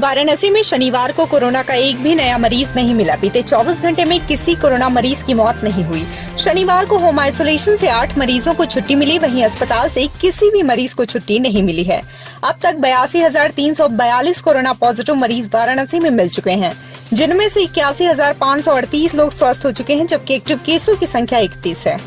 वाराणसी में शनिवार को कोरोना का एक भी नया मरीज नहीं मिला। बीते 24 घंटे में किसी कोरोना मरीज की मौत नहीं हुई। शनिवार को होम आइसोलेशन से 8 मरीजों को छुट्टी मिली, वहीं अस्पताल से किसी भी मरीज को छुट्टी नहीं मिली है। अब तक 82,342 कोरोना पॉजिटिव मरीज वाराणसी में मिल चुके हैं, जिनमें से 81,538 लोग स्वस्थ हो चुके हैं, जबकि एक्टिव केसों की संख्या 31 है।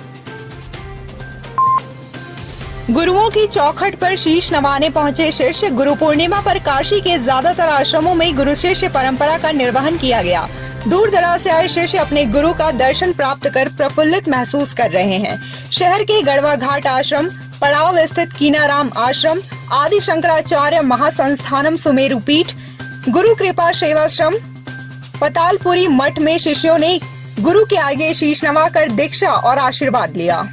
गुरुओं की चौखट पर शीश नवाने पहुंचे शिष्य। गुरु पूर्णिमा पर काशी के ज्यादातर आश्रमों में गुरु शिष्य परंपरा का निर्वहन किया गया। दूर दराज से आए शिष्य अपने गुरु का दर्शन प्राप्त कर प्रफुल्लित महसूस कर रहे हैं। शहर के गढ़वा घाट आश्रम, पड़ाव स्थित कीनाराम आश्रम, आदि शंकराचार्य महासंस्थानम सुमेरु पीठ, गुरु कृपा सेवाश्रम, पतालपुरी मठ में शिष्यों ने गुरु के आगे शीश नवाकर दीक्षा और आशीर्वाद लिया।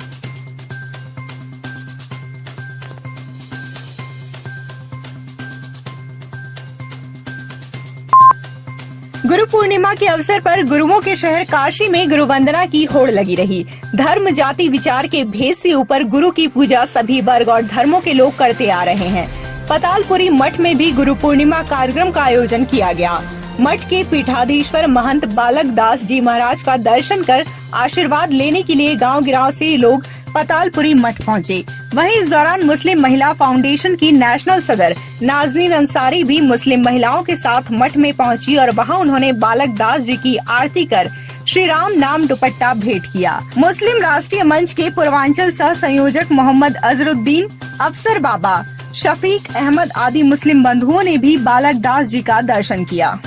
गुरु पूर्णिमा के अवसर पर गुरुओं के शहर काशी में गुरु वंदना की होड़ लगी रही। धर्म जाति विचार के भेद से ऊपर गुरु की पूजा सभी वर्ग और धर्मों के लोग करते आ रहे हैं। पतालपुरी मठ में भी गुरु पूर्णिमा कार्यक्रम का आयोजन किया गया। मठ के पीठाधीश्वर महंत बालक दास जी महाराज का दर्शन कर आशीर्वाद लेने के लिए गांव गिराव से लोग पतालपुरी मठ पहुंचे। वहीं इस दौरान मुस्लिम महिला फाउंडेशन की नेशनल सदर नाजनीन अंसारी भी मुस्लिम महिलाओं के साथ मठ में पहुंची और वहां उन्होंने बालक दास जी की आरती कर श्री राम नाम दुपट्टा भेंट किया। मुस्लिम राष्ट्रीय मंच के पूर्वांचल सह संयोजक मोहम्मद अजरुद्दीन, अफसर बाबा, शफीक अहमद आदि मुस्लिम बंधुओं ने भी बालक दास जी का दर्शन किया।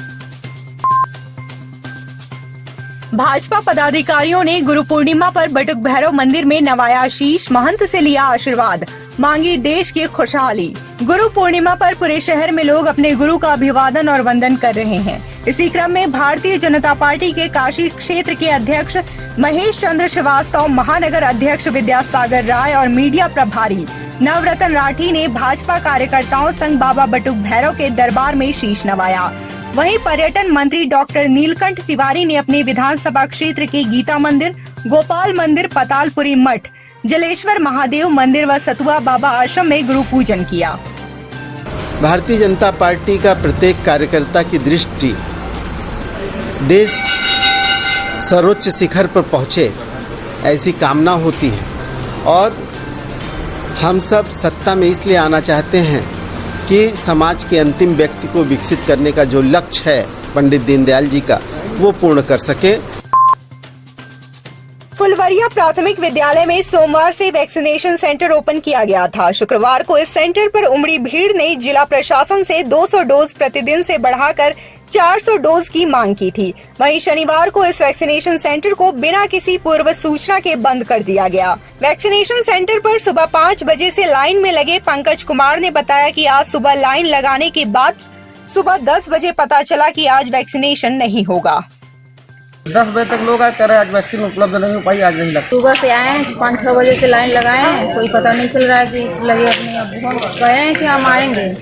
भाजपा पदाधिकारियों ने गुरु पूर्णिमा पर बटुक भैरव मंदिर में नवाया शीश, महंत से लिया आशीर्वाद, मांगी देश की खुशहाली। गुरु पूर्णिमा पर पूरे शहर में लोग अपने गुरु का अभिवादन और वंदन कर रहे हैं। इसी क्रम में भारतीय जनता पार्टी के काशी क्षेत्र के अध्यक्ष महेश चंद्र श्रीवास्तव, महानगर अध्यक्ष विद्यासागर राय और मीडिया प्रभारी नवरतन राठी ने भाजपा कार्यकर्ताओं संग बाबा बटुक भैरव के दरबार में शीश नवाया। वहीं पर्यटन मंत्री डॉक्टर नीलकंठ तिवारी ने अपने विधानसभा क्षेत्र के गीता मंदिर, गोपाल मंदिर, पतालपुरी मठ, जलेश्वर महादेव मंदिर व सतुआ बाबा आश्रम में गुरु पूजन किया। भारतीय जनता पार्टी का प्रत्येक कार्यकर्ता की दृष्टि देश सर्वोच्च शिखर पर पहुंचे, ऐसी कामना होती है और हम सब सत्ता में इसलिए आना चाहते हैं कि समाज के अंतिम व्यक्ति को विकसित करने का जो लक्ष्य है पंडित दीनदयाल जी का, वो पूर्ण कर सके। फुलवरिया प्राथमिक विद्यालय में सोमवार से वैक्सीनेशन सेंटर ओपन किया गया था। शुक्रवार को इस सेंटर पर उमड़ी भीड़ ने जिला प्रशासन से 200 डोज प्रतिदिन से बढ़ाकर 400 डोज की मांग की थी। वहीं शनिवार को इस वैक्सीनेशन सेंटर को बिना किसी पूर्व सूचना के बंद कर दिया गया। वैक्सीनेशन सेंटर पर सुबह 5 बजे से लाइन में लगे पंकज कुमार ने बताया कि आज सुबह लाइन लगाने के बाद सुबह 10 बजे पता चला कि आज वैक्सीनेशन नहीं होगा। 10 बजे तक लोग आए, कह रहे आज वैक्सीन उपलब्ध नहीं हो पाई, आज नहीं लगा। सुबह से आए, 5-6 बजे से लाइन लगाए, कोई पता नहीं चल रहा है कि लगे। अपने अब गए हैं कि हम आएंगे।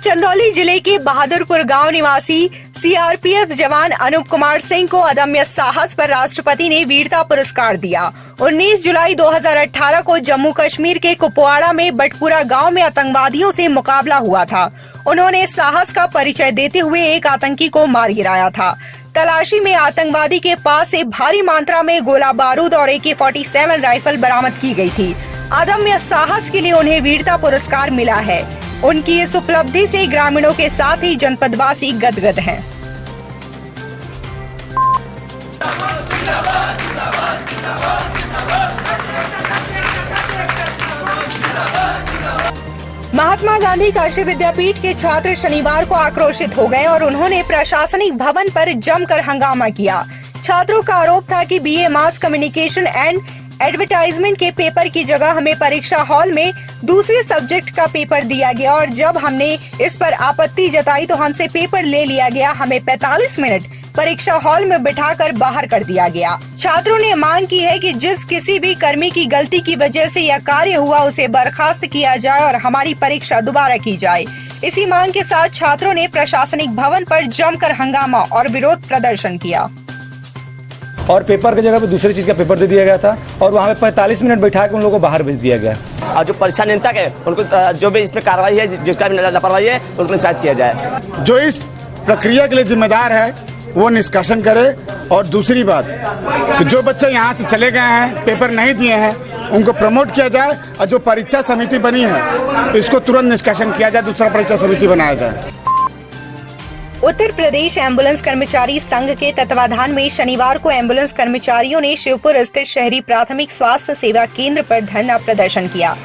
चंदौली जिले के बहादुरपुर गांव निवासी सीआरपीएफ जवान अनूप कुमार सिंह को अदम्य साहस पर राष्ट्रपति ने वीरता पुरस्कार दिया। 19 जुलाई 2018 को जम्मू कश्मीर के कुपवाड़ा में बटपुरा गांव में आतंकवादियों से मुकाबला हुआ था। उन्होंने साहस का परिचय देते हुए एक आतंकी को मार गिराया था। तलाशी में आतंकवादी के पास से भारी मात्रा में गोला बारूद और AK-47 राइफल बरामद की गई थी। अदम्य साहस के लिए उन्हें वीरता पुरस्कार मिला है। उनकी इस उपलब्धि से ग्रामीणों के साथ ही जनपदवासी गदगद हैं। महात्मा गांधी काशी विद्यापीठ के छात्र शनिवार को आक्रोशित हो गए और उन्होंने प्रशासनिक भवन पर जमकर हंगामा किया। छात्रों का आरोप था कि BA mass communication and advertisement के पेपर की जगह हमें परीक्षा हॉल में दूसरे सब्जेक्ट का पेपर दिया गया और जब हमने इस पर आपत्ति जताई तो हमसे पेपर ले लिया गया। हमें 45 मिनट परीक्षा हॉल में बिठाकर बाहर कर दिया गया। छात्रों ने मांग की है कि जिस किसी भी कर्मी की गलती की वजह से यह कार्य हुआ उसे बर्खास्त किया जाए और हमारी परीक्षा दोबारा की जाए। इसी मांग के साथ छात्रों ने प्रशासनिक भवन पर जमकर हंगामा और विरोध प्रदर्शन किया। और पेपर की जगह पे दूसरी चीज़ का पेपर दे दिया गया था और वहाँ पे 45 मिनट बैठा के उन लोगों को बाहर भेज दिया गया। और जो परीक्षा नियंत्रक है उनको जो भी इसमें कार्रवाई है, जिसका भी लापरवाही है उनको निशात किया जाए। जो इस प्रक्रिया के लिए जिम्मेदार है वो निष्कासन करे। और दूसरी बात कि जो बच्चे यहाँ से चले गए हैं, पेपर नहीं दिए हैं, उनको प्रमोट किया जाए और जो परीक्षा समिति बनी है इसको तुरंत निष्कासन किया जाए, दूसरा परीक्षा समिति बनाया जाए। उत्तर प्रदेश एम्बुलेंस कर्मचारी संघ के तत्वाधान में शनिवार को एम्बुलेंस कर्मचारियों ने शिवपुर स्थित शहरी प्राथमिक स्वास्थ्य सेवा केंद्र पर धरना प्रदर्शन किया।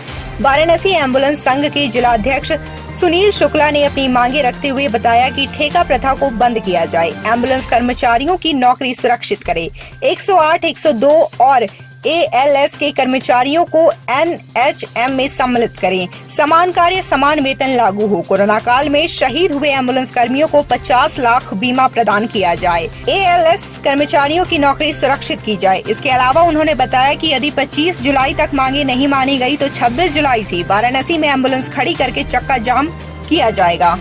वाराणसी एम्बुलेंस संघ के जिलाध्यक्ष सुनील शुक्ला ने अपनी मांगे रखते हुए बताया कि ठेका प्रथा को बंद किया जाए, एम्बुलेंस कर्मचारियों की नौकरी सुरक्षित करे, 108, 102 और ALS के कर्मचारियों को NHM में सम्मिलित करें, समान कार्य समान वेतन लागू हो, कोरोना काल में शहीद हुए एम्बुलेंस कर्मियों को 50 लाख बीमा प्रदान किया जाए, ALS कर्मचारियों की नौकरी सुरक्षित की जाए। इसके अलावा उन्होंने बताया कि यदि 25 जुलाई तक मांगे नहीं मानी गई तो 26 जुलाई से वाराणसी में एम्बुलेंस खड़ी करके चक्का जाम किया जाएगा।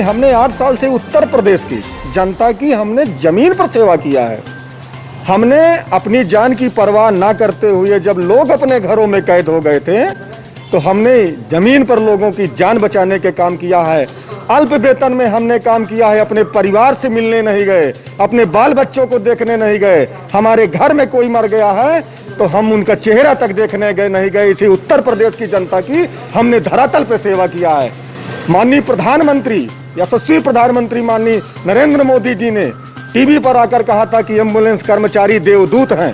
हमने 8 साल से उत्तर प्रदेश की जनता की हमने जमीन पर सेवा किया है। हमने अपनी जान की परवाह ना करते हुए जब लोग अपने घरों में कैद हो गए थे तो हमने जमीन पर लोगों की जान बचाने के काम किया है। अल्प वेतन में हमने काम किया है, अपने परिवार से मिलने नहीं गए, अपने बाल बच्चों को देखने नहीं गए। हमारे घर में कोई मर गया है तो हम उनका चेहरा तक देखने गए नहीं गए। इसी उत्तर प्रदेश की जनता की हमने धरातल पे सेवा किया है। माननीय प्रधानमंत्री, यशस्वी प्रधानमंत्री माननीय नरेंद्र मोदी जी ने टीवी पर आकर कहा था कि एम्बुलेंस कर्मचारी देवदूत हैं।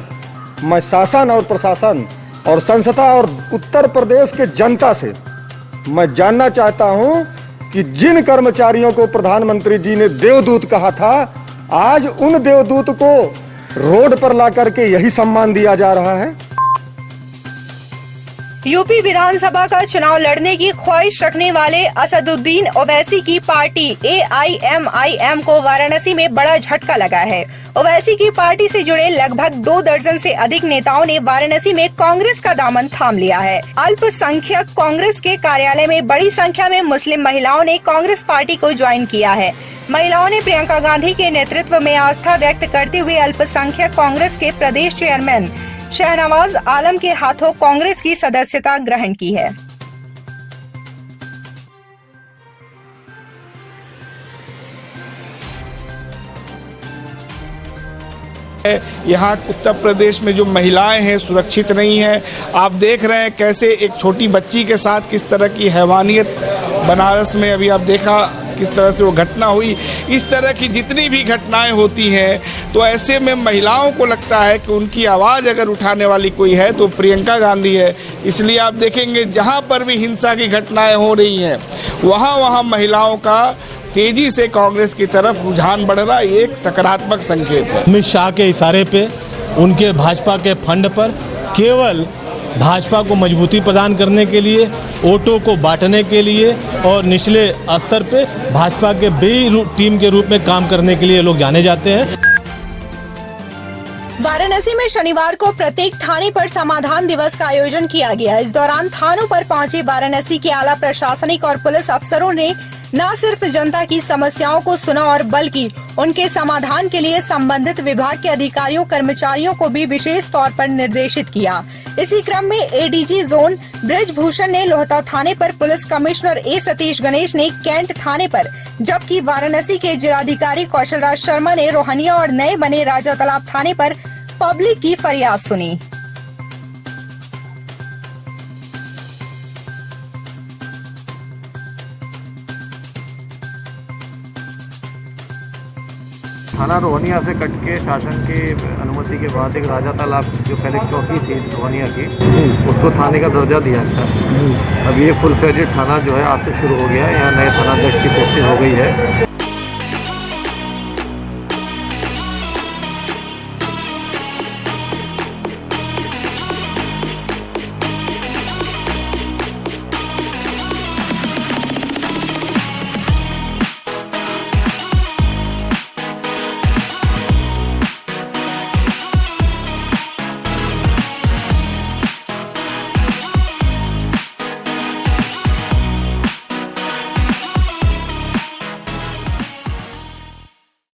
मैं शासन और प्रशासन और संस्था और उत्तर प्रदेश के जनता से मैं जानना चाहता हूं कि जिन कर्मचारियों को प्रधानमंत्री जी ने देवदूत कहा था, आज उन देवदूत को रोड पर ला करके यही सम्मान दिया जा रहा है। यूपी विधानसभा का चुनाव लड़ने की ख्वाहिश रखने वाले असदुद्दीन ओवैसी की पार्टी AIMIM को वाराणसी में बड़ा झटका लगा है। ओवैसी की पार्टी से जुड़े लगभग 2 दर्जन से अधिक नेताओं ने वाराणसी में कांग्रेस का दामन थाम लिया है। अल्पसंख्यक कांग्रेस के कार्यालय में बड़ी संख्या में मुस्लिम महिलाओं ने कांग्रेस पार्टी को ज्वाइन किया है। महिलाओं ने प्रियंका गांधी के नेतृत्व में आस्था व्यक्त करते हुए अल्पसंख्यक कांग्रेस के प्रदेश चेयरमैन शहनवाज आलम के हाथों कांग्रेस की सदस्यता ग्रहण की है। यहाँ उत्तर प्रदेश में जो महिलाएं हैं सुरक्षित नहीं है। आप देख रहे हैं कैसे एक छोटी बच्ची के साथ किस तरह की हैवानियत बनारस में अभी आप देखा किस तरह से वो घटना हुई। इस तरह की जितनी भी घटनाएं होती हैं तो ऐसे में महिलाओं को लगता है कि उनकी आवाज़ अगर उठाने वाली कोई है तो प्रियंका गांधी है। इसलिए आप देखेंगे जहां पर भी हिंसा की घटनाएं हो रही हैं वहां महिलाओं का तेजी से कांग्रेस की तरफ रुझान बढ़ रहा है। ये एक सकारात्मक संकेत है। अमित शाह के इशारे पे उनके भाजपा के फंड पर केवल भाजपा को मजबूती प्रदान करने के लिए, वोटों को बांटने के लिए और निचले स्तर पे भाजपा के बी टीम के रूप में काम करने के लिए लोग जाने जाते हैं। वाराणसी में शनिवार को प्रत्येक थाने पर समाधान दिवस का आयोजन किया गया। इस दौरान थानों पर पहुंचे वाराणसी के आला प्रशासनिक और पुलिस अफसरों ने न सिर्फ जनता की समस्याओं को सुना और बल्कि उनके समाधान के लिए संबंधित विभाग के अधिकारियों कर्मचारियों को भी विशेष तौर पर निर्देशित किया। इसी क्रम में ADG जोन ब्रजभूषण ने लोहता थाने पर, police commissioner A Satish Ganesh ने कैंट थाने पर, जबकि वाराणसी के जिलाधिकारी कौशल राज शर्मा ने रोहनिया और नए बने राजा तालाब थाने पर पब्लिक की फरियाद सुनी। थाना रोहनिया से कट के शासन की अनुमति के बाद एक राजा तालाब जो पहले चौकी थी रोहनिया की उसको थाने का दर्जा दिया था। अब ये फुल फ्लेजेड थाना जो है आज से शुरू हो गया है। यहाँ नए थानाध्यक्ष की पोस्टिंग हो गई है।